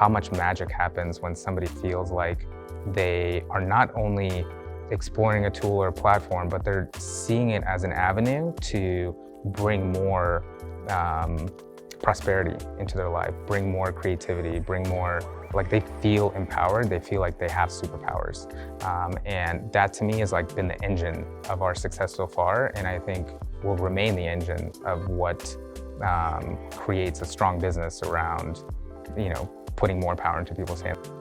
how much magic happens when somebody feels like they are not only exploring a tool or a platform, but they're seeing it as an avenue to bring more prosperity into their life, bring more creativity, bring more, like they feel empowered, they feel like they have superpowers. And that to me has like been the engine of our success so far, and I think will remain the engine of what creates a strong business around, putting more power into people's hands.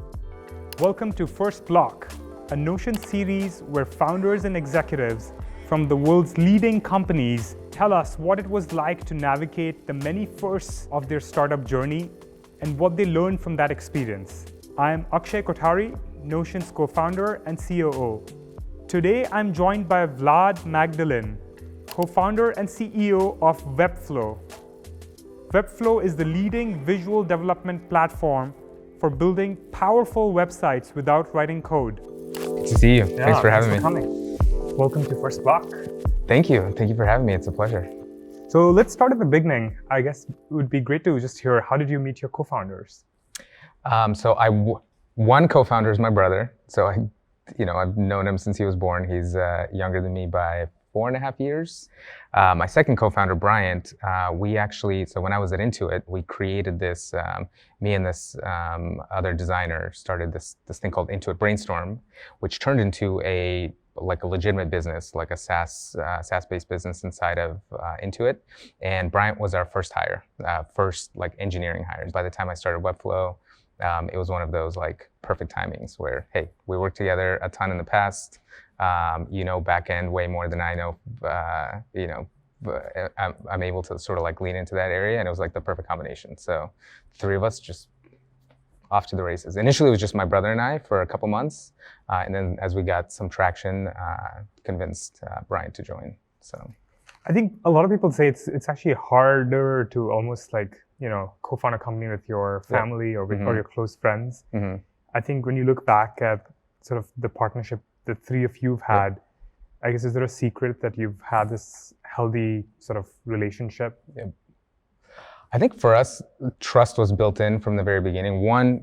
Welcome to First Block, a Notion series where founders and executives from the world's leading companies tell us what it was like to navigate the many firsts of their startup journey and what they learned from that experience. I am Akshay Kothari, Notion's co-founder and COO. Today, I'm joined by Vlad Magdalin, co-founder and CEO of Webflow. Webflow is the leading visual development platform for building powerful websites without writing code. Good to see you. Thanks for having me. Coming. Welcome to First Block. Thank you. Thank you for having me. It's a pleasure. So let's start at the beginning. I guess it would be great to just hear, how did you meet your co-founders? One co-founder is my brother. So I've known him since he was born. He's younger than me by 4.5 years. My second co-founder, Bryant, when I was at Intuit, we created this, me and this other designer started this thing called Intuit Brainstorm, which turned into a legitimate business, like a SaaS-based business inside of Intuit. And Bryant was our first hire, first engineering hire. By the time I started Webflow, it was one of those perfect timings where, hey, we worked together a ton in the past. Back end way more than I know. I'm able to sort of lean into that area, and it was the perfect combination. So the three of us just off to the races. Initially, it was just my brother and I for a couple months, and then as we got some traction, convinced Brian to join. So I think a lot of people say it's actually harder to almost co-found a company with your family or with or your close friends. Mm-hmm. I think when you look back at sort of the partnership the three of you've had, I guess, is there a secret that you've had this healthy sort of relationship? Yeah. I think for us, trust was built in from the very beginning. One,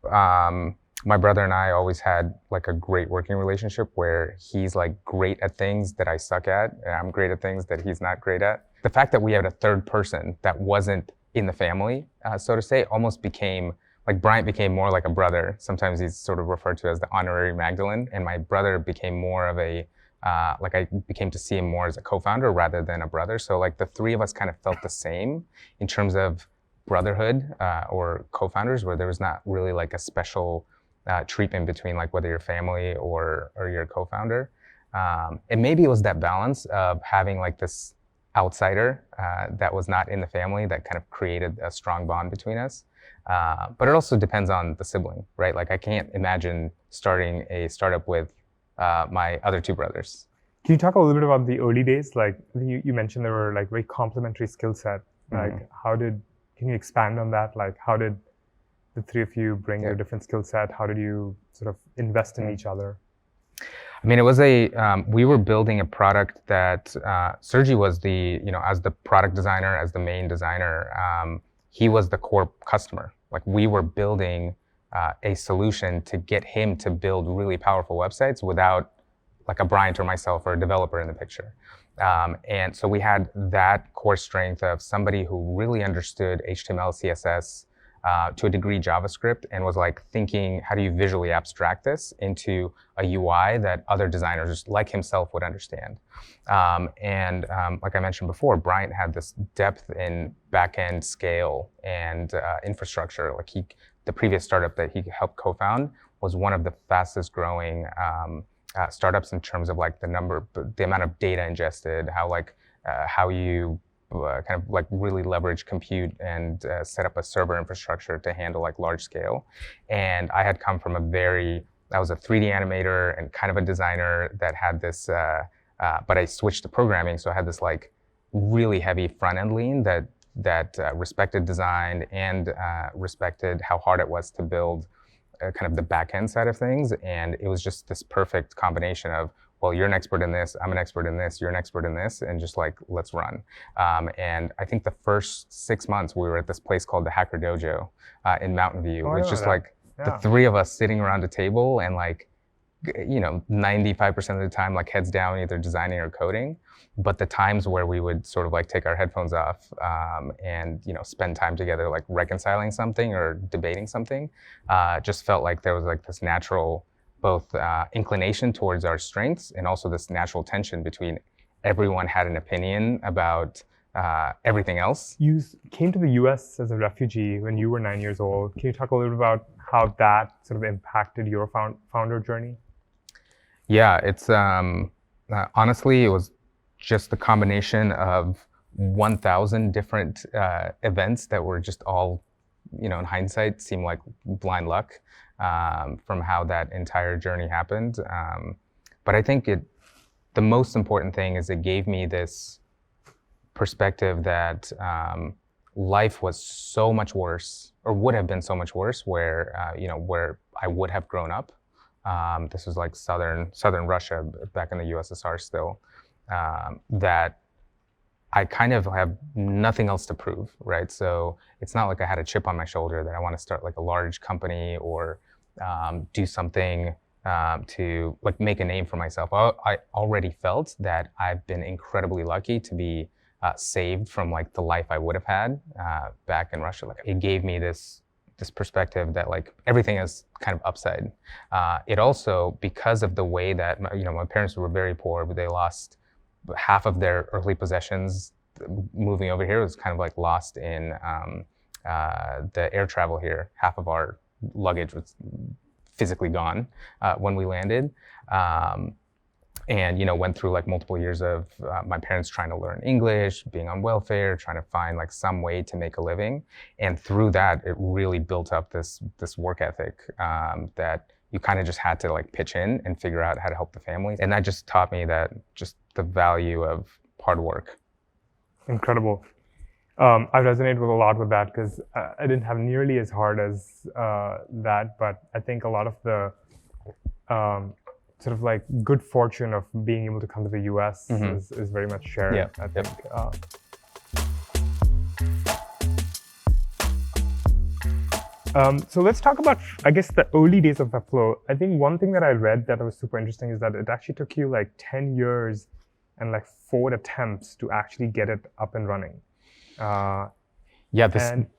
my brother and I always had a great working relationship where he's great at things that I suck at, and I'm great at things that he's not great at. The fact that we had a third person that wasn't in the family, so to say, almost became Bryant became more like a brother. Sometimes he's sort of referred to as the honorary Magdalin, and my brother became more of a, I became to see him more as a co-founder rather than a brother. So the three of us kind of felt the same in terms of brotherhood or co-founders, where there was not really a special treatment between whether you're family or you're a co-founder. And maybe it was that balance of having this outsider that was not in the family that kind of created a strong bond between us. But it also depends on the sibling, right? I can't imagine starting a startup with my other two brothers. Can you talk a little bit about the early days? You mentioned there were very complementary skill set. Can you expand on that? How did the three of you bring your different skill set? How did you sort of invest in each other? I mean, it was we were building a product that Sergi was as the product designer, as the main designer, he was the core customer. We were building a solution to get him to build really powerful websites without a Bryant or myself or a developer in the picture. And so we had that core strength of somebody who really understood HTML, CSS, to a degree JavaScript, and was thinking, how do you visually abstract this into a UI that other designers like himself would understand? Like I mentioned before, Bryant had this depth in back-end scale and infrastructure. The previous startup that he helped co-found was one of the fastest growing startups in terms of the amount of data ingested, how you really leverage compute and set up a server infrastructure to handle large scale. And I had come from I was a 3D animator and kind of a designer that had this, but I switched to programming. So I had this really heavy front end lean that respected design and respected how hard it was to build kind of the back end side of things. And it was just this perfect combination of well, you're an expert in this, I'm an expert in this, you're an expert in this, and just like, let's run. And I think the first 6 months we were at this place called the Hacker Dojo in Mountain View. Oh, It was just like the Yeah. three of us sitting around a table and like, 95% of the time, like heads down, either designing or coding. But the times where we would sort of like take our headphones off and spend time together, like reconciling something or debating something, just felt like there was like this natural both inclination towards our strengths and also this natural tension between everyone had an opinion about everything else. You came to the US as a refugee when you were 9 years old. Can you talk a little bit about how that sort of impacted your founder journey? Yeah, it's honestly, it was just the combination of 1,000 different events that were just all, in hindsight, seem like blind luck from how that entire journey happened. But I think the most important thing is it gave me this perspective that life was so much worse, or would have been so much worse, where I would have grown up. This was like southern Russia, back in the USSR still, that I kind of have nothing else to prove, right? So it's not like I had a chip on my shoulder that I want to start like a large company or do something to like make a name for myself. I already felt that I've been incredibly lucky to be saved from like the life I would have had back in Russia. Like it gave me this perspective that like everything is kind of upside. It also, because of the way that my parents were very poor, but they lost half of their earthly possessions moving over here. It was kind of like lost in the air travel here. Half of our luggage was physically gone when we landed. And went through like multiple years of my parents trying to learn English, being on welfare, trying to find like some way to make a living. And through that, it really built up this work ethic that you kind of just had to like pitch in and figure out how to help the family. And that just taught me that just the value of hard work. Incredible. I resonate with a lot with that because I didn't have nearly as hard as that, but I think a lot of the sort of like good fortune of being able to come to the US is very much shared, Yeah. I think. So let's talk about, I guess, the early days of Webflow. I think one thing that I read that was super interesting is that it actually took you like 10 years and like 4 attempts to actually get it up and running.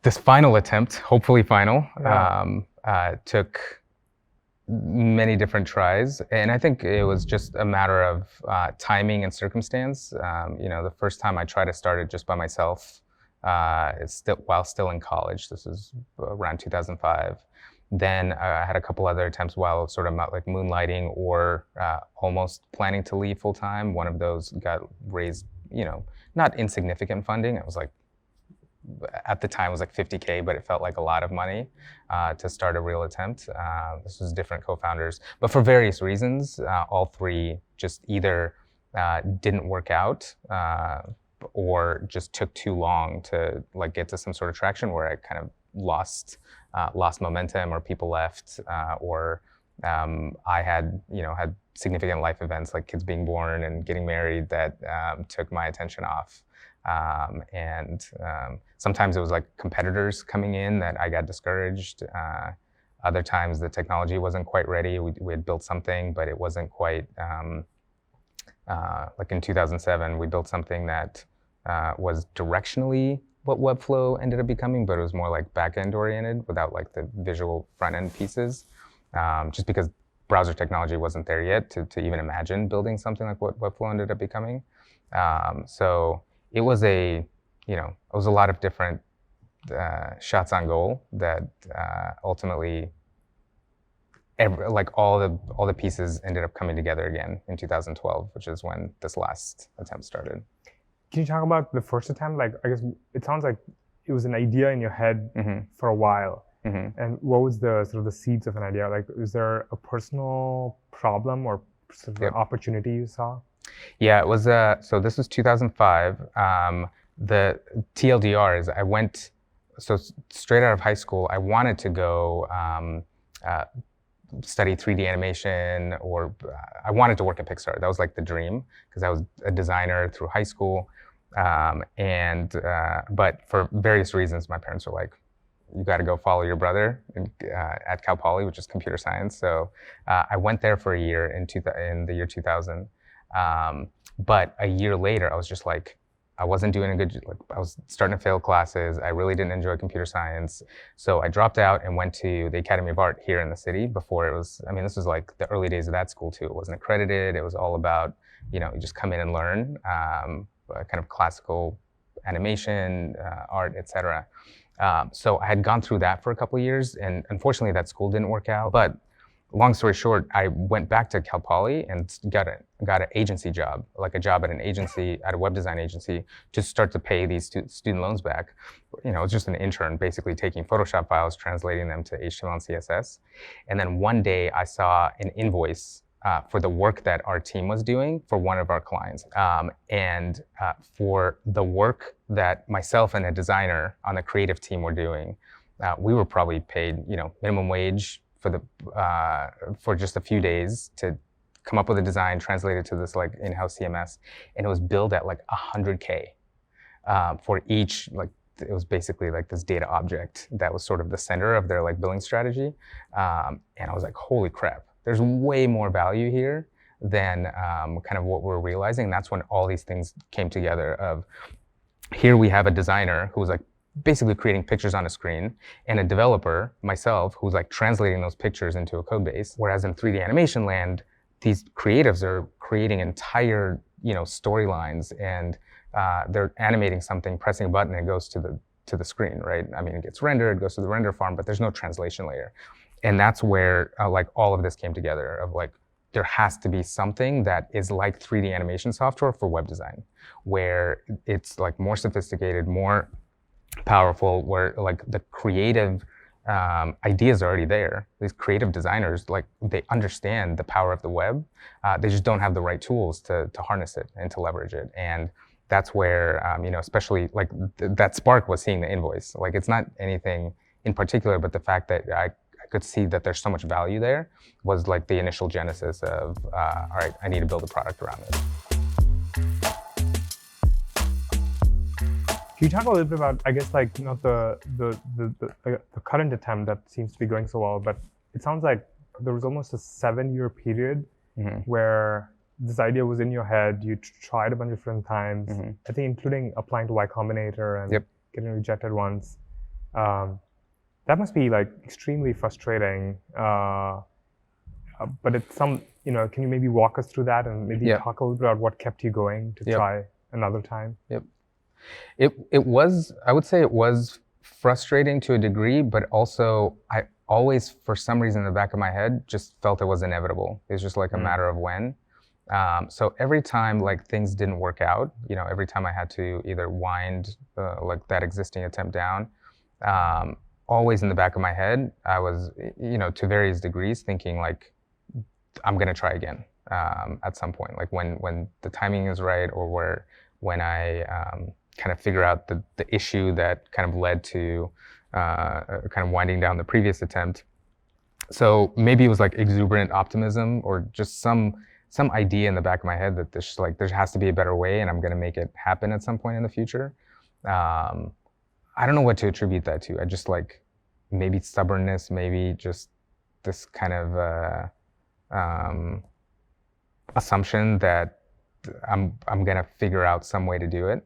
This final attempt, hopefully final, took many different tries, and I think it was just a matter of timing and circumstance. The first time I tried to start it just by myself, while still in college. This was around 2005. Then I had a couple other attempts while sort of like moonlighting or almost planning to leave full time. One of those got raised, not insignificant funding. It was like, at the time it was like $50K, but it felt like a lot of money to start a real attempt. This was different co-founders, but for various reasons, all three just either didn't work out or just took too long to like get to some sort of traction, where I kind of lost momentum, or people left, or I had had significant life events like kids being born and getting married that took my attention off. Sometimes it was like competitors coming in that I got discouraged. Other times the technology wasn't quite ready. We had built something, but it wasn't quite, like in 2007, we built something that was directionally what Webflow ended up becoming, but it was more like back-end oriented without like the visual front-end pieces, just because browser technology wasn't there yet to even imagine building something like what Webflow ended up becoming. So it was it was a lot of different shots on goal that ultimately, all the pieces ended up coming together again in 2012, which is when this last attempt started. Can you talk about the first attempt? Like, I guess it sounds like it was an idea in your head for a while. And what was the sort of the seeds of an idea? Like, is there a personal problem or sort of an opportunity you saw? Yeah, it was, so this was 2005. The TLDR is I went, so straight out of high school, I wanted to go study 3D animation, or I wanted to work at Pixar. That was like the dream, because I was a designer through high school. But for various reasons, my parents were like, you got to go follow your brother at Cal Poly, which is computer science. So I went there for a year in the year 2000. But a year later, I was just like, I wasn't doing a good, like I was starting to fail classes. I really didn't enjoy computer science. So I dropped out and went to the Academy of Art here in the city before it was, I mean, this was like the early days of that school too. It wasn't accredited. It was all about, you just come in and learn kind of classical animation, art, etc. So I had gone through that for a couple of years, and unfortunately that school didn't work out. But long story short, I went back to Cal Poly and got an agency job, like a job at an agency, at a web design agency, to start to pay these student loans back. It was just an intern, basically taking Photoshop files, translating them to HTML and CSS. And then one day I saw an invoice for the work that our team was doing for one of our clients. And for the work that myself and a designer on the creative team were doing, we were probably paid, minimum wage for just a few days to come up with a design, translate it to this like in-house CMS, and it was billed at like $100K for each, like it was basically like this data object that was sort of the center of their like billing strategy. And I was like, holy crap, there's way more value here than kind of what we're realizing. And that's when all these things came together of, here we have a designer who was like basically creating pictures on a screen, and a developer, myself, who's like translating those pictures into a code base. Whereas in 3D animation land, these creatives are creating entire, storylines, and they're animating something, pressing a button, and it goes to the screen, right? I mean, it gets rendered, it goes to the render farm, but there's no translation layer. And that's where like all of this came together of like, there has to be something that is like 3D animation software for web design, where it's like more sophisticated, more powerful, where like the creative ideas are already there. These creative designers, like they understand the power of the web. They just don't have the right tools to harness it and to leverage it. And that's where, especially like that spark was seeing the invoice. Like it's not anything in particular, but the fact that I could see that there's so much value there was like the initial genesis of, all right, I need to build a product around it. Can you talk a little bit about, I guess, like not the current attempt that seems to be going so well, but it sounds like there was almost a 7-year period where this idea was in your head. You tried a bunch of different times, I think including applying to Y Combinator and getting rejected once. That must be like extremely frustrating. But it's can you maybe walk us through that and maybe talk a little bit about what kept you going to try another time? It was, I would say it was frustrating to a degree, but also I always, for some reason in the back of my head, just felt it was inevitable. It was just like a matter of when. So every time like things didn't work out, every time I had to either wind like that existing attempt down, always in the back of my head, I was, to various degrees thinking like, I'm gonna try again at some point, like when the timing is right, or when I kind of figure out the issue that kind of led to kind of winding down the previous attempt. So maybe it was like exuberant optimism, or just some idea in the back of my head that there has to be a better way, and I'm going to make it happen at some point in the future. I don't know what to attribute that to. I just like maybe stubbornness, maybe just this kind of assumption that I'm gonna figure out some way to do it,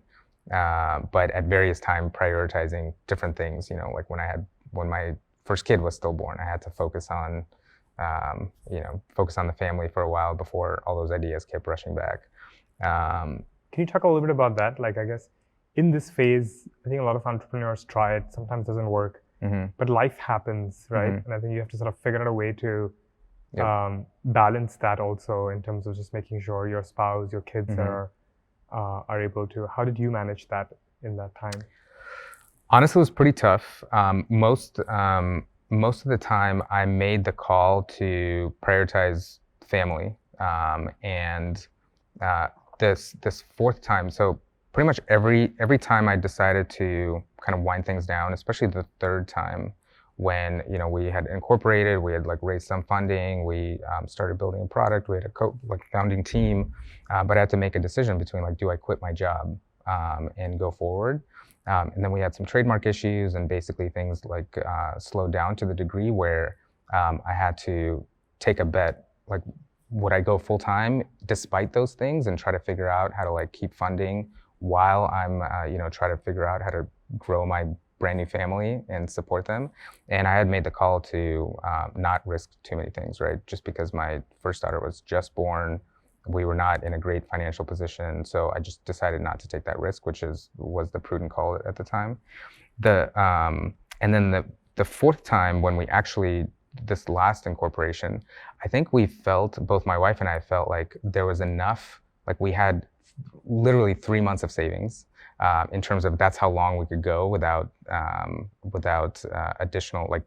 but at various times prioritizing different things. Like when my first kid was stillborn, I had to focus on the family for a while before all those ideas kept rushing back. Can you talk a little bit about that? Like, I guess in this phase, I think a lot of entrepreneurs try it, sometimes it doesn't work, but life happens, right? And I think you have to sort of figure out a way to balance that also in terms of just making sure your spouse, your kids are able to. How did you manage that in that time? Honestly, it was pretty tough. Most of the time, I made the call to prioritize family, and this fourth time. So pretty much every time I decided to kind of wind things down, especially the third time, when we had incorporated, we had like raised some funding, we started building a product, we had a founding team, but I had to make a decision between like, do I quit my job and go forward? And then we had some trademark issues, and basically things like slowed down to the degree where I had to take a bet, like, would I go full time despite those things and try to figure out how to like keep funding while I'm try to figure out how to grow my brand new family and support them. And I had made the call to not risk too many things, right? Just because my first daughter was just born, we were not in a great financial position, so I just decided not to take that risk, which was the prudent call at the time. And then the fourth time, when we actually, this last incorporation, I think we felt, both my wife and I felt like there was enough, like we had literally 3 months of savings in terms of that's how long we could go without additional, like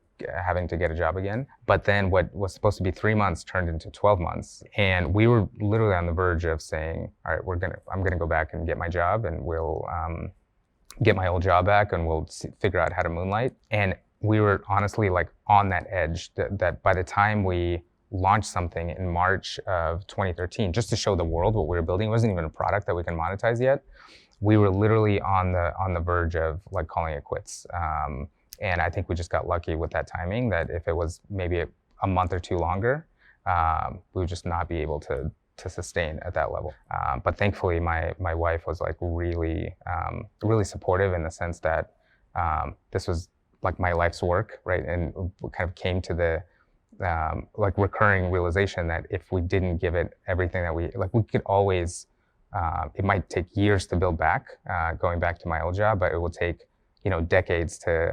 having to get a job again. But then what was supposed to be 3 months turned into 12 months. And we were literally on the verge of saying, all right, I'm gonna go back and get my job, and we'll get my old job back, and we'll figure out how to moonlight. And we were honestly like on that edge that by the time we launched something in March of 2013, just to show the world what we were building, it wasn't even a product that we can monetize yet. We were literally on the verge of like calling it quits. And I think we just got lucky with that timing, that if it was maybe a month or two longer, we would just not be able to sustain at that level. But thankfully, my wife was like really supportive, in the sense that this was like my life's work, right? And we kind of came to the like recurring realization that if we didn't give it everything that we could always, it might take years to build back, going back to my old job, but it will take decades to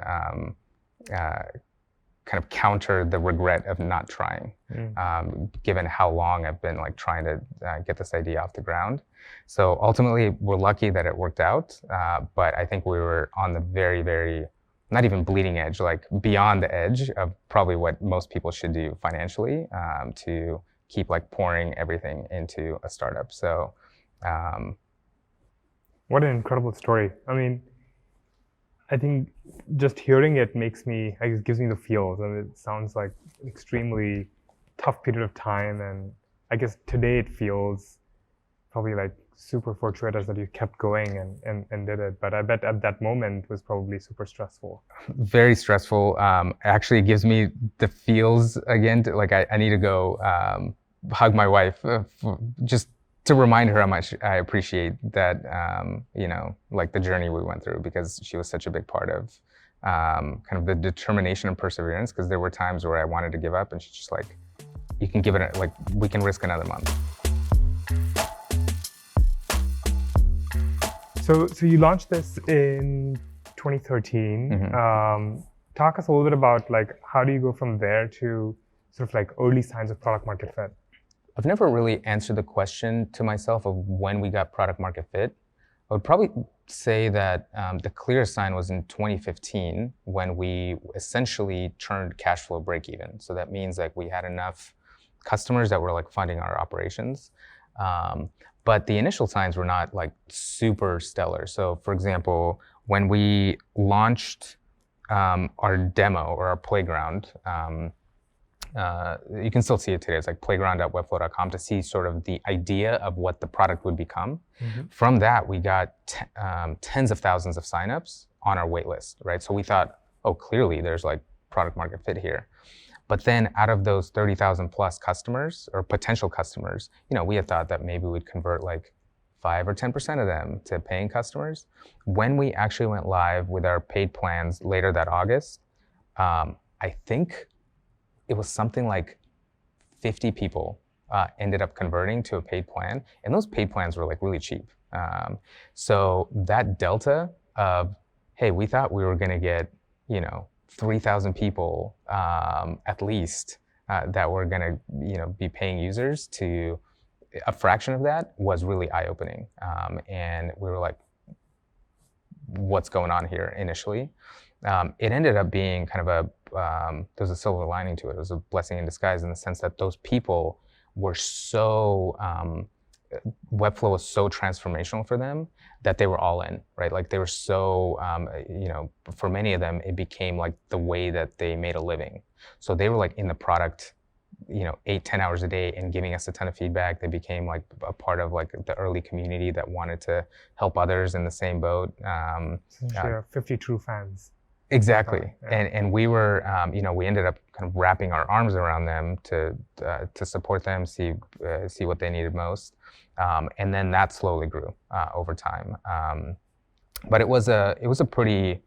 kind of counter the regret of not trying, given how long I've been like trying to get this idea off the ground. So ultimately, we're lucky that it worked out, but I think we were on the very, very, not even bleeding edge, like beyond the edge of probably what most people should do financially, to keep like pouring everything into a startup. So, what an incredible story. I mean, I think just hearing it gives me the feels. I mean, it sounds like an extremely tough period of time, and I guess today it feels probably like super fortuitous that you kept going and did it. But I bet at that moment it was probably super stressful. Very stressful. Actually, it gives me the feels again. I need to go hug my wife, just to remind her how much I appreciate that, like the journey we went through, because she was such a big part of kind of the determination and perseverance. Because there were times where I wanted to give up, and she's just like, you can give it, like, we can risk another month. So you launched this in 2013. Mm-hmm. Talk us a little bit about like, how do you go from there to sort of like early signs of product market fit? I've never really answered the question to myself of when we got product market fit. I would probably say that the clearest sign was in 2015, when we essentially turned cash flow break even. So that means like we had enough customers that were like funding our operations. But the initial signs were not like super stellar. So for example, when we launched our demo, or our playground, you can still see it today. It's like playground.webflow.com, to see sort of the idea of what the product would become. Mm-hmm. From that, we got tens of thousands of signups on our wait list, right? So we thought, oh, clearly there's like product market fit here. But then out of those 30,000 plus customers, or potential customers, we had thought that maybe we'd convert like 5 or 10% of them to paying customers. When we actually went live with our paid plans later that August, I think it was something like 50 people ended up converting to a paid plan, and those paid plans were like really cheap. So that delta of, hey, we thought we were gonna get 3,000 people at least that were gonna be paying users, to a fraction of that was really eye-opening. And we were like, what's going on here initially? It ended up being kind of there's a silver lining to it. It was a blessing in disguise, in the sense that those people were so Webflow was so transformational for them that they were all in, right? Like they were so, for many of them, it became like the way that they made a living. So they were like in the product, 8-10 hours a day and giving us a ton of feedback. They became like a part of like the early community that wanted to help others in the same boat. Essentially, 50 true fans. Exactly, Yeah. and we were, we ended up kind of wrapping our arms around them to support them, see what they needed most, and then that slowly grew over time. But it was a pretty,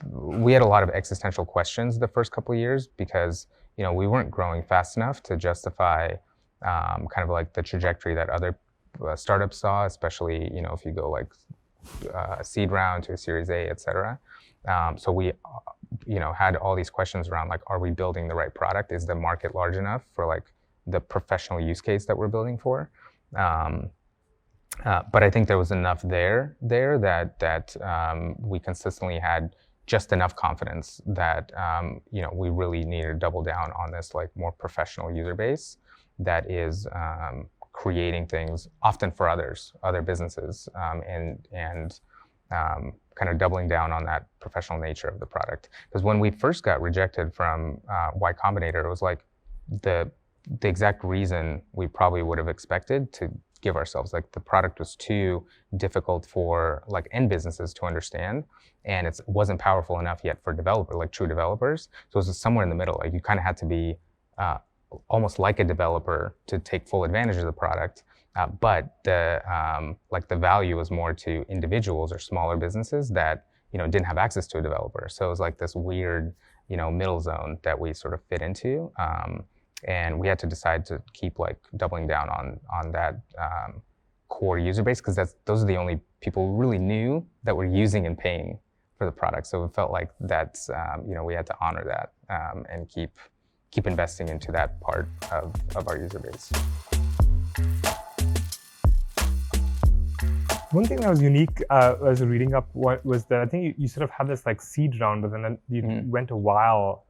we had a lot of existential questions the first couple of years because we weren't growing fast enough to justify kind of like the trajectory that other startups saw, especially if you go like a seed round to a Series A, et cetera. So we, had all these questions around like, are we building the right product? Is the market large enough for like the professional use case that we're building for? But I think there was enough there that we consistently had just enough confidence that we really needed to double down on this like more professional user base that is creating things often for other businesses, and kind of doubling down on that professional nature of the product. Because when we first got rejected from Y Combinator, it was like the exact reason we probably would have expected to give ourselves. Like the product was too difficult for like end businesses to understand, and it wasn't powerful enough yet for true developers. So it was somewhere in the middle. Like you kind of had to be almost like a developer to take full advantage of the product. But the value was more to individuals or smaller businesses that didn't have access to a developer. So it was like this weird middle zone that we sort of fit into, and we had to decide to keep like doubling down on that core user base because those are the only people who really knew that were using and paying for the product. So it felt like that's we had to honor that and keep investing into that part of our user base. One thing that was unique as I was reading up was that I think you sort of had this like seed round, but then you went a while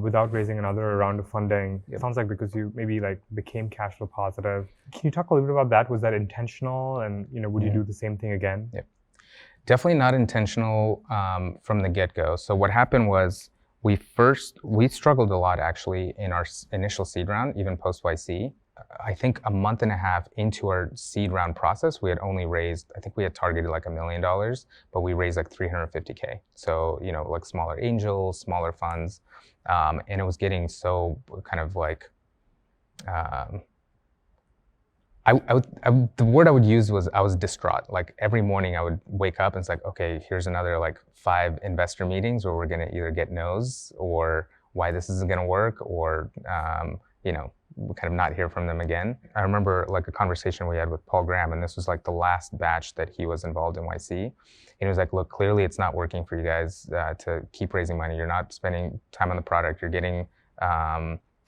without raising another round of funding. Yep. It sounds like because you maybe like became cash flow positive. Can you talk a little bit about that? Was that intentional, and would you do the same thing again? Yep. Definitely not intentional from the get-go. So what happened was we struggled a lot actually in our initial seed round, even post YC. I think a month and a half into our seed round process, we had only raised, I think we had targeted like $1 million, but we raised like 350K. So, like smaller angels, smaller funds. And it was getting so kind of like, the word I would use was I was distraught. Like every morning I would wake up and it's like, okay, here's another like 5 investor meetings where we're gonna either get no's or why this isn't gonna work, or kind of not hear from them again. I remember like a conversation we had with Paul Graham, and this was like the last batch that he was involved in YC. And he was like, look, clearly it's not working for you guys to keep raising money. You're not spending time on the product. You're getting,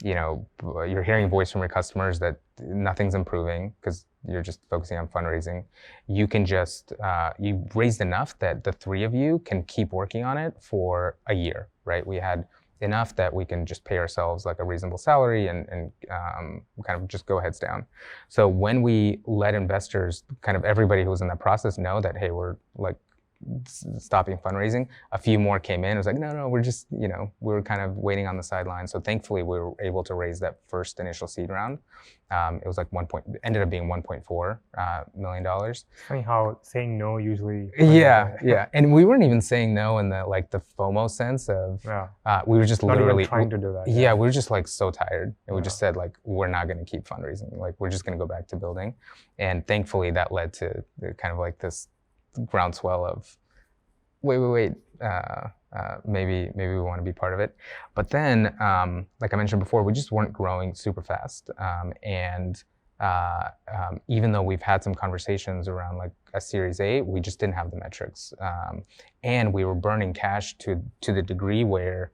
you're hearing voice from your customers that nothing's improving because you're just focusing on fundraising. You can just, you raised enough that the 3 of you can keep working on it for a year, right? We had enough that we can just pay ourselves like a reasonable salary and kind of just go heads down. So when we let investors, kind of everybody who was in that process, know that, hey, we're like stopping fundraising, a few more came in. It was like, no, we're just, we were kind of waiting on the sidelines. So thankfully we were able to raise that first initial seed round. It was like ended up being $1.4 million. It's funny how saying no usually. Yeah. And we weren't even saying no in the FOMO sense of, we were just not literally even trying to do that. Yeah, we were just like so tired. And we just said like, we're not going to keep fundraising. Like we're just going to go back to building. And thankfully that led to kind of like this groundswell of, wait, maybe we want to be part of it. But then, like I mentioned before, we just weren't growing super fast. And even though we've had some conversations around like a Series A, we just didn't have the metrics. And we were burning cash to the degree where,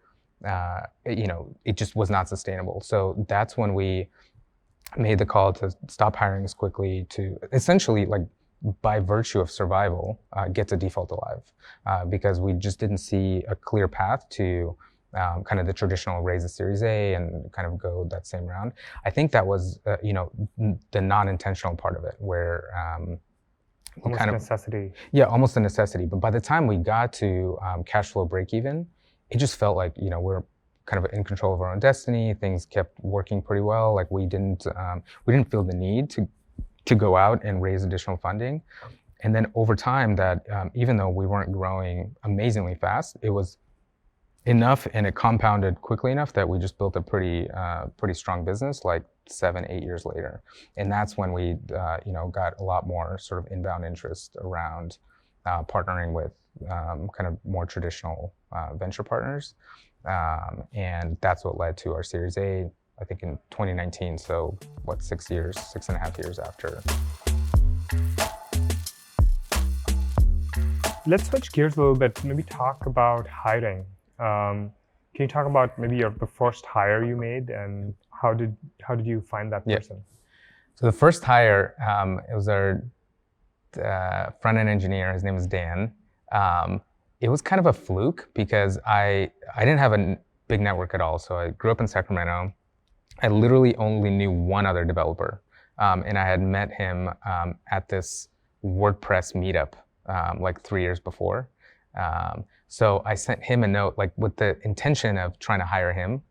it just was not sustainable. So that's when we made the call to stop hiring as quickly, to essentially like, by virtue of survival, get to default alive, because we just didn't see a clear path to kind of the traditional raise a Series A and kind of go that same round. I think that was, the non-intentional part of it, where Almost kind of necessity. yeah, almost a necessity. But by the time we got to cash flow break even, it just felt like we're kind of in control of our own destiny. Things kept working pretty well. Like we didn't feel the need to go out and raise additional funding. And then over time, that even though we weren't growing amazingly fast, it was enough and it compounded quickly enough that we just built a pretty strong business like 7-8 years later. And that's when we got a lot more sort of inbound interest around partnering with kind of more traditional venture partners. And that's what led to our Series A, I think in 2019. So what, 6.5 years after. Let's switch gears a little bit. Maybe talk about hiring. Can you talk about maybe the first hire you made, and how did you find that person? So the first hire, it was our front-end engineer. His name was Dan. It was kind of a fluke because I didn't have a big network at all. So I grew up in Sacramento. I literally only knew one other developer, and I had met him at this WordPress meetup like 3 years before. So I sent him a note, like with the intention of trying to hire him,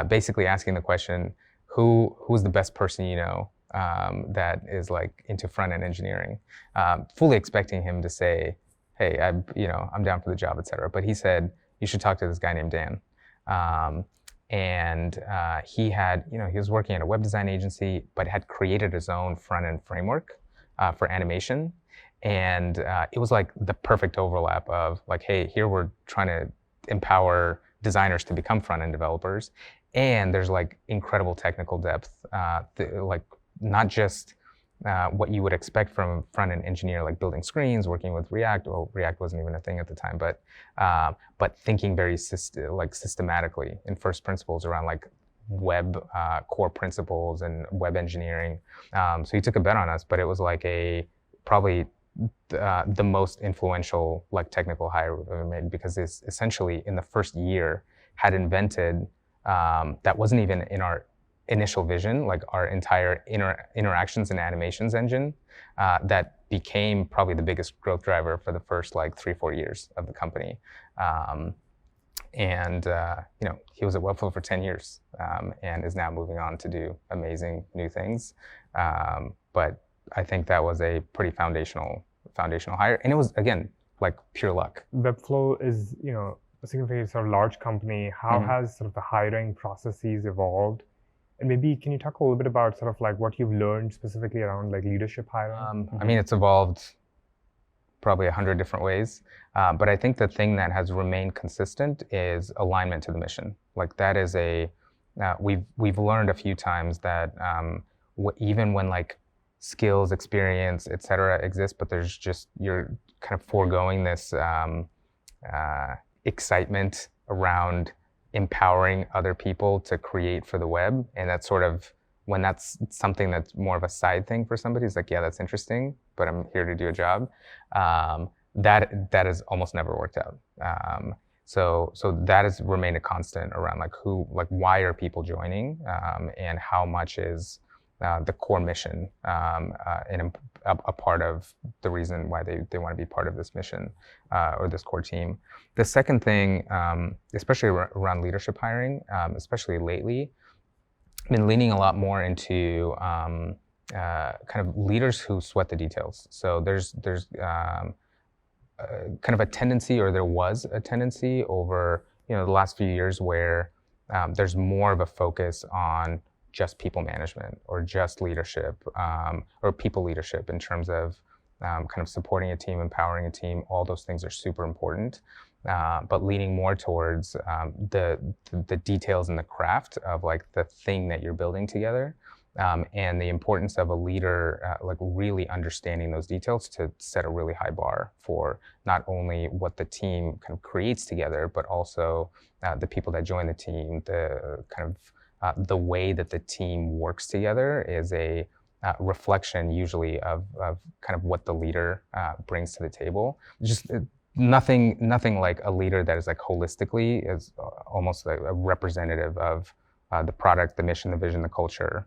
basically asking the question, who's the best person that is like into front-end engineering, fully expecting him to say, hey, I'm down for the job, etc. But he said, you should talk to this guy named Dan. And he was working at a web design agency, but had created his own front-end framework for animation. And it was like the perfect overlap of like, hey, here we're trying to empower designers to become front-end developers. And there's like incredible technical depth, like not just what you would expect from a front-end engineer, like building screens, working with React. Well, React wasn't even a thing at the time, but thinking very systematically in first principles around like web core principles and web engineering. So he took a bet on us, but it was like probably the most influential like technical hire we've ever made, because it's essentially in the first year had invented that wasn't even in our initial vision, like our entire interactions and animations engine that became probably the biggest growth driver for the first like 3-4 years of the company. He was at Webflow for 10 years and is now moving on to do amazing new things. But I think that was a pretty foundational hire, and it was again like pure luck. Webflow is a significantly sort of large company. How has sort of the hiring processes evolved? And maybe can you talk a little bit about sort of like what you've learned specifically around like leadership hiring? I mean, it's evolved probably 100 different ways, but I think the thing that has remained consistent is alignment to the mission. Like that is we've learned a few times that even when like skills, experience, et cetera exist, but there's just, you're kind of foregoing this excitement around empowering other people to create for the web. And that's sort of, when that's something that's more of a side thing for somebody, it's like, yeah, that's interesting, but I'm here to do a job. That has almost never worked out. So that has remained a constant around like why are people joining, and how much is the core mission and a part of the reason why they want to be part of this mission or this core team. The second thing, especially around leadership hiring, especially lately, I've been leaning a lot more into kind of leaders who sweat the details. So there's kind of a tendency, or there was a tendency over the last few years where there's more of a focus on just people management or just leadership or people leadership in terms of kind of supporting a team, empowering a team. All those things are super important, but leaning more towards the details and the craft of like the thing that you're building together, and the importance of a leader like really understanding those details to set a really high bar for not only what the team kind of creates together, but also the people that join the team, the kind of the way that the team works together is a reflection usually of kind of what the leader brings to the table. Just nothing like a leader that is like holistically is almost like a representative of the product, the mission, the vision, the culture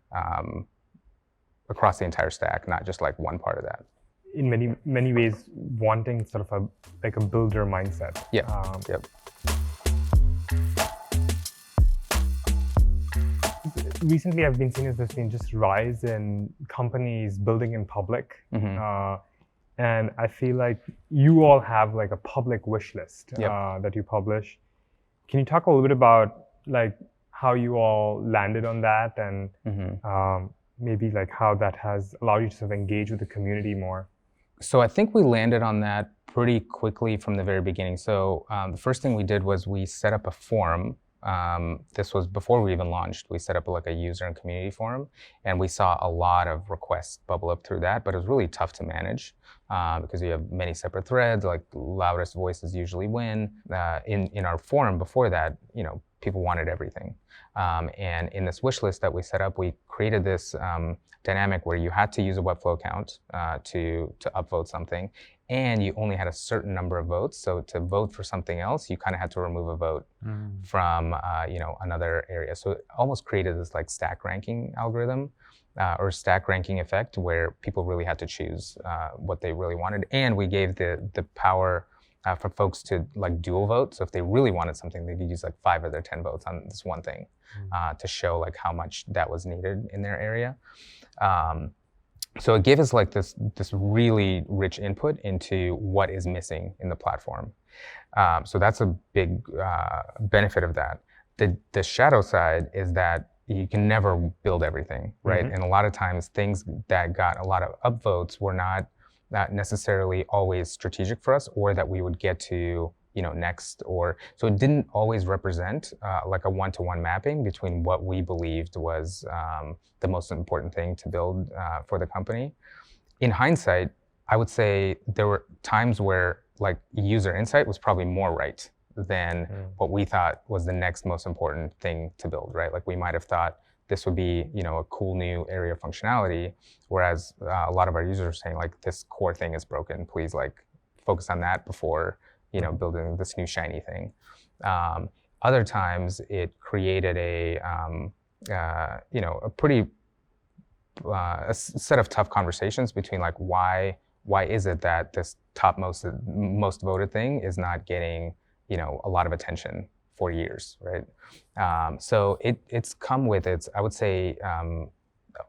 across the entire stack, not just like one part of that. In many ways, wanting sort of a builder mindset. Yep. Yep. Recently, I've been seeing there's been just rise in companies building in public. And I feel like you all have like a public wish list that you publish. Can you talk a little bit about like how you all landed on that and maybe like how that has allowed you to sort of engage with the community more? So I think we landed on that pretty quickly from the very beginning. So the first thing we did was we set up a forum. This was before we even launched. We set up like a user and community forum, and we saw a lot of requests bubble up through that, but it was really tough to manage because you have many separate threads, like loudest voices usually win. In our forum before that, people wanted everything. And in this wish list that we set up, we created this dynamic where you had to use a Webflow account to upvote something, and you only had a certain number of votes. So to vote for something else, you kind of had to remove a vote from another area. So it almost created this like stack ranking algorithm or stack ranking effect where people really had to choose what they really wanted. And we gave the power for folks to like dual vote. So if they really wanted something, they could use like 5 of their 10 votes on this one thing to show like how much that was needed in their area. So it gave us like this really rich input into what is missing in the platform. So that's a big benefit of that. The shadow side is that you can never build everything, right? And a lot of times things that got a lot of upvotes were not necessarily always strategic for us, or that we would get to next, or so it didn't always represent like a one-to-one mapping between what we believed was the most important thing to build for the company. In hindsight, I would say there were times where like user insight was probably more right than what we thought was the next most important thing to build, right? Like we might have thought this would be a cool new area of functionality, whereas a lot of our users are saying like this core thing is broken, please like focus on that before building this new shiny thing. Other times it created a pretty a set of tough conversations between like why is it that this top most voted thing is not getting a lot of attention for years, right? So it's come with its, I would say,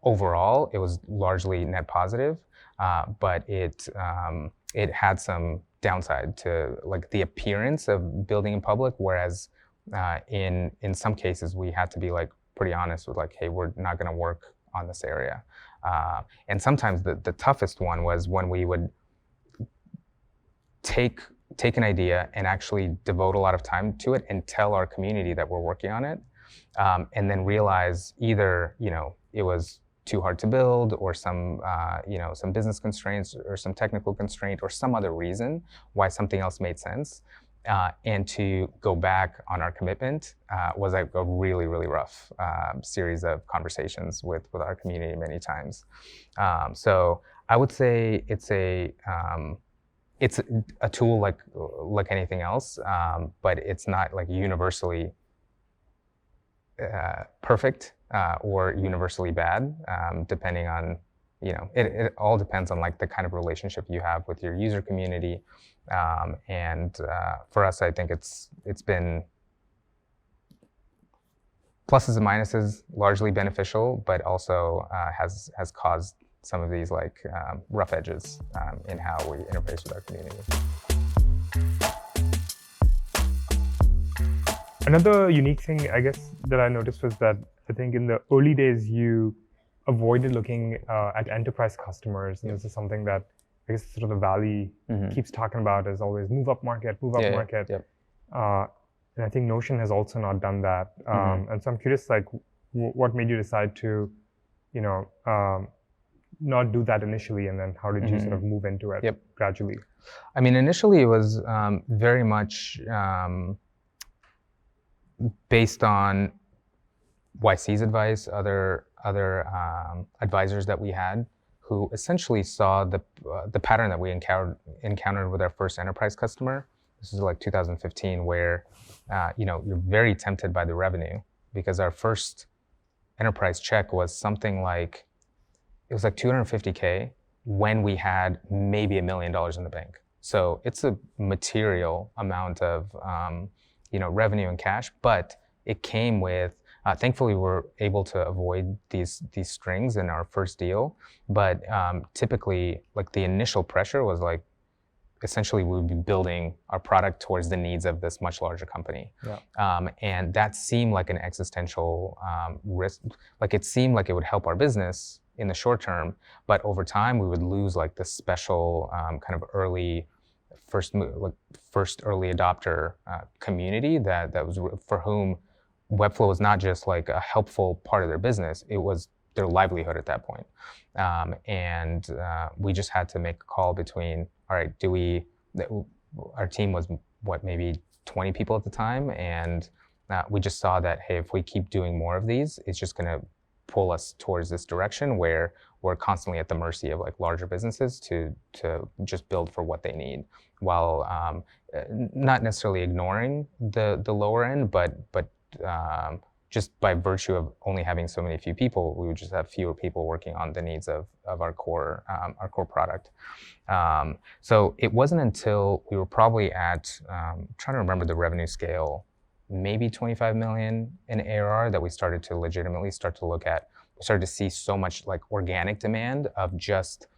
overall it was largely net positive, but it had some downside to like the appearance of building in public, whereas in some cases we had to be like pretty honest with like, hey, we're not going to work on this area. And sometimes the toughest one was when we would take an idea and actually devote a lot of time to it and tell our community that we're working on it, and then realize either it was too hard to build, or some business constraints, or some technical constraint, or some other reason why something else made sense. And to go back on our commitment was like a really, really rough series of conversations with our community many times. So I would say it's a tool like anything else, but it's not like universally perfect or universally bad, depending on, it all depends on like the kind of relationship you have with your user community. And for us, I think it's been pluses and minuses, largely beneficial, but also has caused some of these like rough edges in how we interface with our community. Another unique thing, I guess, that I noticed was that I think in the early days you avoided looking at enterprise customers. And this is something that I guess sort of the Valley keeps talking about, is always move up market. And I think Notion has also not done that. And so I'm curious, like, what made you decide to, not do that initially, and then how did you sort of move into it gradually? I mean, initially it was very much based on YC's advice, other advisors that we had, who essentially saw the pattern that we encountered with our first enterprise customer, this is like 2015, where you're very tempted by the revenue, because our first enterprise check was something like, it was like 250K when we had maybe $1 million in the bank. So it's a material amount of revenue and cash, but it came with, thankfully we were able to avoid these strings in our first deal. But typically, like, the initial pressure was like, essentially we would be building our product towards the needs of this much larger company. Yeah. And that seemed like an existential risk. Like, it seemed like it would help our business in the short term, but over time we would lose like this special kind of first early adopter community that was, for whom Webflow was not just like a helpful part of their business, it was their livelihood at that point. And we just had to make a call between, all right, our team was maybe 20 people at the time, and we just saw that, hey, if we keep doing more of these, it's just going to pull us towards this direction where we're constantly at the mercy of like larger businesses to just build for what they need, while not necessarily ignoring the lower end, but just by virtue of only having so many few people, we would just have fewer people working on the needs of our core product. So it wasn't until we were probably at, trying to remember the revenue scale, maybe 25 million in ARR, that we started to legitimately we started to see so much like organic demand of just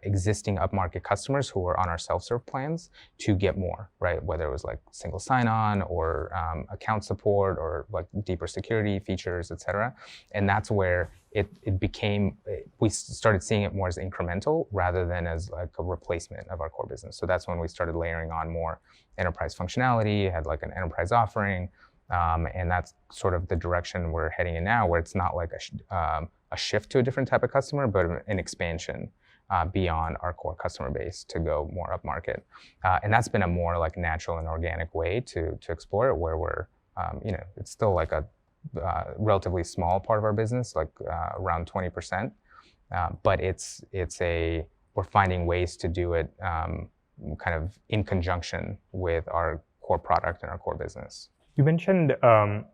existing upmarket customers who were on our self-serve plans to get more, right? Whether it was like single sign-on or account support or like deeper security features, et cetera. And that's where it became, we started seeing it more as incremental rather than as like a replacement of our core business. So that's when we started layering on more enterprise functionality, had like an enterprise offering, and that's sort of the direction we're heading in now, where it's not like a shift to a different type of customer, but an expansion beyond our core customer base to go more upmarket. And that's been a more like natural and organic way to explore it, where we're, it's still like a relatively small part of our business, like around 20%. But we're finding ways to do it kind of in conjunction with our core product and our core business. You mentioned there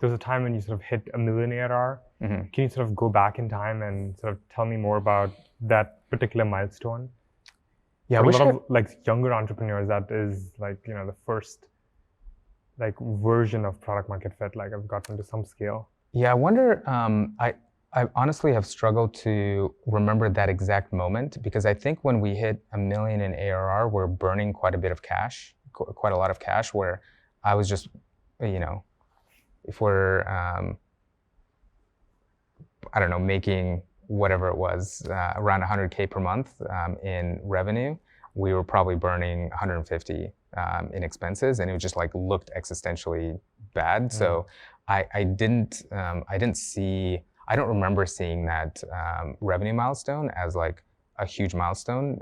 was a time when you sort of hit $1 million ARR. Mm-hmm. Can you sort of go back in time and sort of tell me more about that particular milestone? Yeah, for a lot of like younger entrepreneurs, that is like, the first like version of product market fit, like I've gotten to some scale. Yeah, I wonder, I honestly have struggled to remember that exact moment, because I think when we hit $1 million in ARR, we're burning quite a bit of cash, quite a lot of cash, where I was just, if we're, I don't know, making whatever it was, around 100K per month in revenue, we were probably burning 150 in expenses, and it just like looked existentially bad. So I don't remember seeing that revenue milestone as like a huge milestone.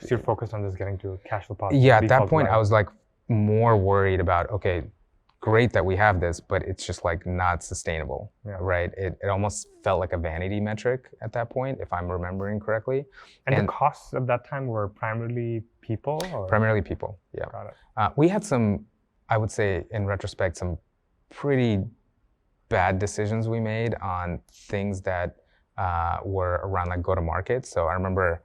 So you're focused on just getting to cash flow positive. Yeah, at that point I was like more worried about, okay, great that we have this, but it's just like not sustainable, right? It almost felt like a vanity metric at that point, if I'm remembering correctly. And the costs at that time were primarily people? Or? Primarily people, yeah. Got it. We had some, I would say in retrospect, some pretty bad decisions we made on things that were around like go-to-market. So I remember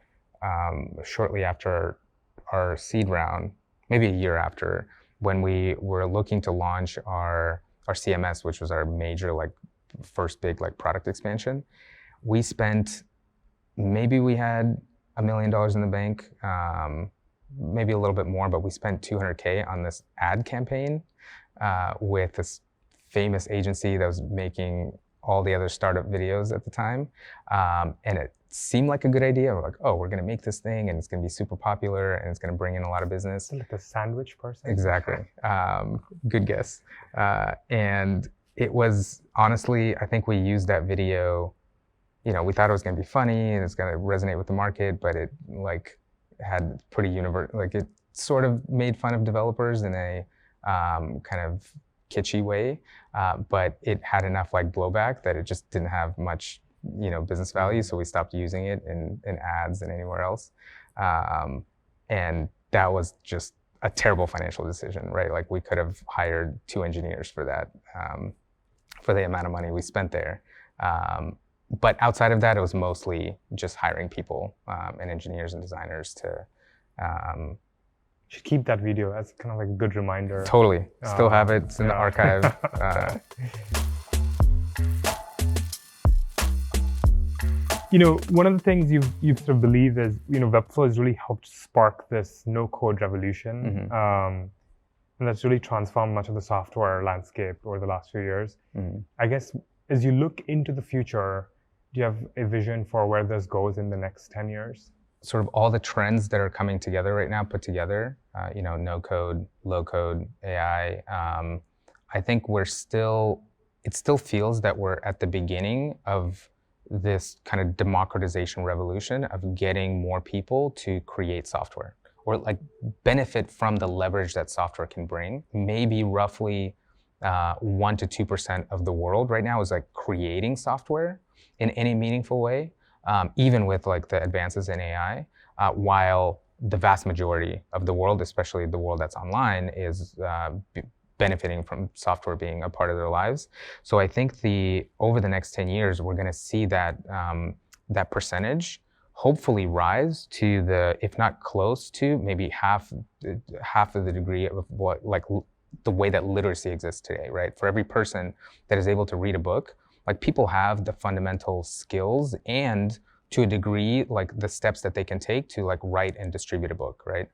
shortly after our seed round, maybe a year after, when we were looking to launch our CMS, which was our major like first big like product expansion, we spent, maybe we had $1 million in the bank, maybe a little bit more, but we spent 200K on this ad campaign with this famous agency that was making all the other startup videos at the time. And it seemed like a good idea. We're like, oh, we're gonna make this thing and it's gonna be super popular and it's gonna bring in a lot of business. Like a sandwich person? Exactly. Good guess. And it was, honestly, I think we used that video, we thought it was gonna be funny and it's gonna resonate with the market, but it like had pretty like it sort of made fun of developers in a kind of kitschy way, but it had enough like blowback that it just didn't have much business value, so we stopped using it in ads and anywhere else. And that was just a terrible financial decision, right? Like we could have hired 2 engineers for that, for the amount of money we spent there. But outside of that, it was mostly just hiring people and engineers and designers to. Should keep that video as kind of like a good reminder. Totally. Still have it. It's in the archive. You know, one of the things you've sort of believe is, you know, Webflow has really helped spark this no-code revolution. And that's really transformed much of the software landscape over the last few years. I guess as you look into the future, do you have a vision for where this goes in the next 10 years? Sort of all the trends that are coming together right now, put together, you know, no code, low code, AI. I think it still feels that we're at the beginning of this kind of democratization revolution of getting more people to create software or like benefit from the leverage that software can bring. Maybe roughly 1 to 2% of the world right now is like creating software in any meaningful way, even with like the advances in AI, while the vast majority of the world, especially the world that's online, is benefiting from software being a part of their lives. So I think over the next 10 years, we're going to see that that percentage hopefully rise to if not close to, maybe half of the degree of what, like the way that literacy exists today, right? For every person that is able to read a book, like people have the fundamental skills and to a degree, like the steps that they can take to like write and distribute a book, right?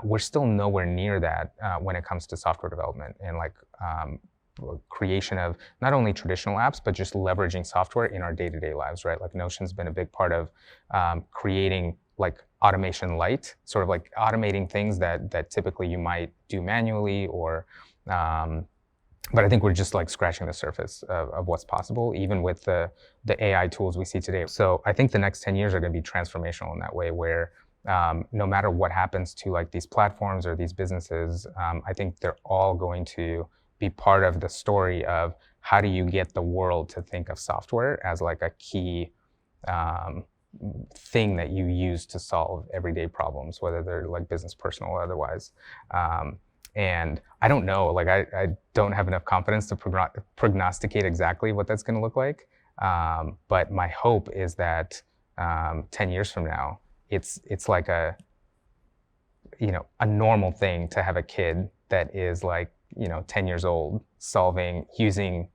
We're still nowhere near that when it comes to software development and like creation of not only traditional apps, but just leveraging software in our day-to-day lives, right? Like Notion's been a big part of creating like automation light, sort of like automating things that typically you might do manually or, but I think we're just like scratching the surface of what's possible, even with the AI tools we see today. So I think the next 10 years are going to be transformational in that way, where no matter what happens to like these platforms or these businesses, I think they're all going to be part of the story of how do you get the world to think of software as like a key thing that you use to solve everyday problems, whether they're like business, personal, or otherwise. And I don't know, like I don't have enough confidence to prognosticate exactly what that's going to look like. But my hope is that 10 years from now, it's like a normal thing to have a kid that is like 10 years old using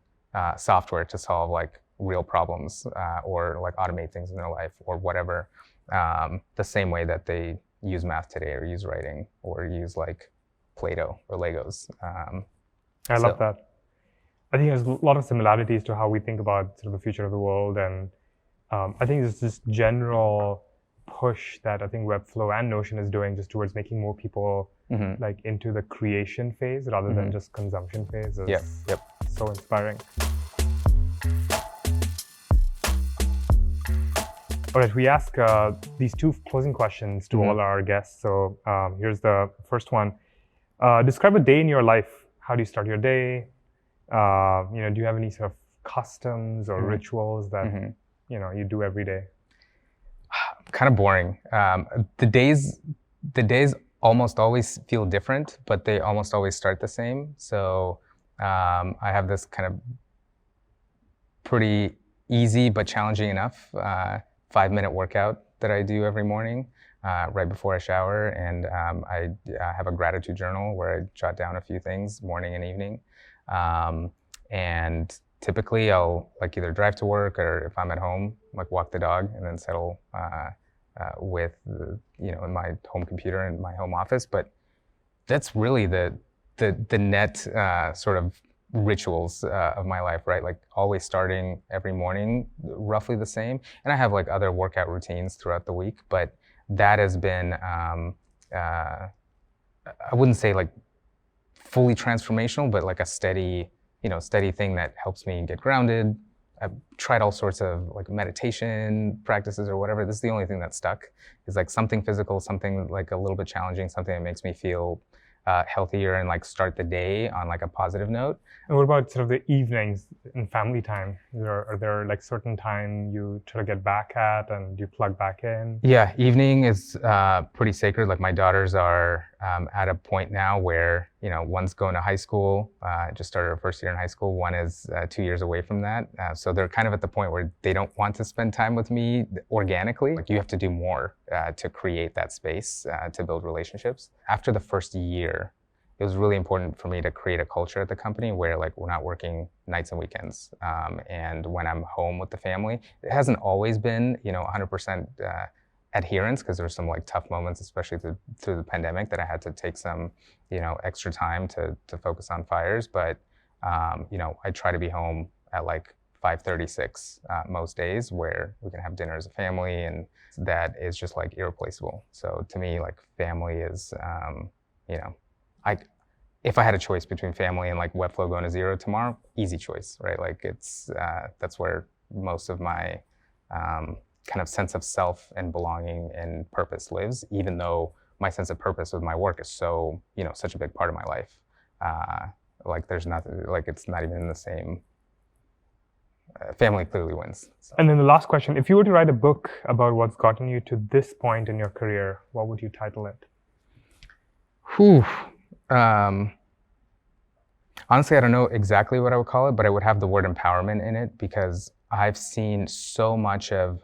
software to solve like real problems or like automate things in their life or whatever, the same way that they use math today or use writing or use like Play-Doh or Legos. I love that. I think there's a lot of similarities to how we think about sort of the future of the world, and I think there's this general push that I think Webflow and Notion is doing just towards making more people like into the creation phase rather than just consumption phase. Yep. So inspiring. All right, we ask these 2 closing questions to all our guests. So here's the first one. Describe a day in your life. How do you start your day? Do you have any sort of customs or rituals that you do every day? Kind of boring. The days almost always feel different, but they almost always start the same. So I have this kind of pretty easy but challenging enough 5-minute workout that I do every morning. Right before I shower, and I have a gratitude journal where I jot down a few things morning and evening. And typically I'll like either drive to work or if I'm at home, like walk the dog and then settle with in my home computer in my home office. But that's really the net sort of rituals of my life, right? Like always starting every morning roughly the same. And I have like other workout routines throughout the week, but that has been, I wouldn't say like fully transformational, but like a steady thing that helps me get grounded. I've tried all sorts of like meditation practices or whatever. This is the only thing that stuck, is like something physical, something like a little bit challenging, something that makes me feel healthier and like start the day on like a positive note. And what about sort of the evenings and family time? Are there like certain time you try to get back at and you plug back in? Yeah, evening is pretty sacred. Like my daughters are at a point now where, one's going to high school, just started her first year in high school. One is 2 years away from that. So they're kind of at the point where they don't want to spend time with me organically. Like, you have to do more to create that space, to build relationships. After the first year, it was really important for me to create a culture at the company where, like, we're not working nights and weekends. And when I'm home with the family, it hasn't always been, 100% adherence, because there's some like tough moments, especially through the pandemic, that I had to take some, extra time to focus on fires. But, I try to be home at like 5:36 most days, where we can have dinner as a family, and that is just like irreplaceable. So to me, like, family is, if I had a choice between family and like Webflow going to zero tomorrow, easy choice, right? Like, it's that's where most of my kind of sense of self and belonging and purpose lives, even though my sense of purpose with my work is so, such a big part of my life. Like, there's nothing, like, it's not even in the same. Family clearly wins. So. And then the last question, if you were to write a book about what's gotten you to this point in your career, what would you title it? Whew. Honestly, I don't know exactly what I would call it, but I would have the word empowerment in it, because I've seen so much of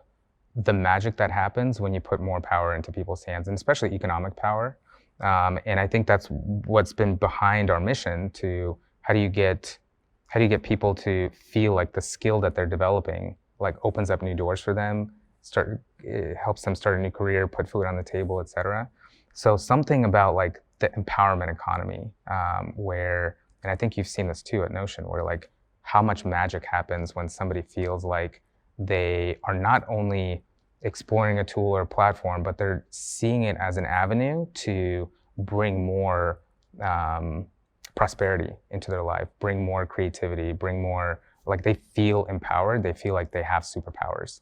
the magic that happens when you put more power into people's hands, and especially economic power. And I think that's what's been behind our mission to how do you get people to feel like the skill that they're developing, like, opens up new doors for them, it helps them start a new career, put food on the table, etc. So something about like the empowerment economy, where, and I think you've seen this too at Notion, where like how much magic happens when somebody feels like they are not only exploring a tool or a platform, but they're seeing it as an avenue to bring more prosperity into their life, bring more creativity, bring more, like, they feel empowered, they feel like they have superpowers.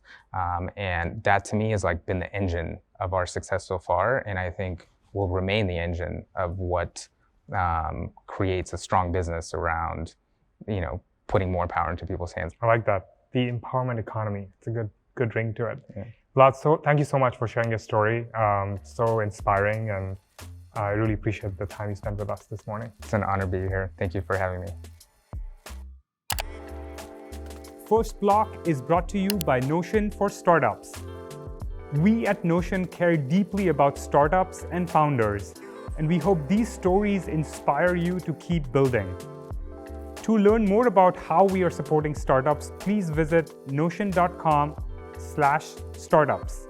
And that to me has like been the engine of our success so far, and I think will remain the engine of what creates a strong business around, putting more power into people's hands. I like that. The empowerment economy. It's a good ring to it. Yeah. Vlad, thank you so much for sharing your story. So inspiring, and I really appreciate the time you spent with us this morning. It's an honor to be here. Thank you for having me. First Block is brought to you by Notion for Startups. We at Notion care deeply about startups and founders, and we hope these stories inspire you to keep building. To learn more about how we are supporting startups, please visit notion.com/startups.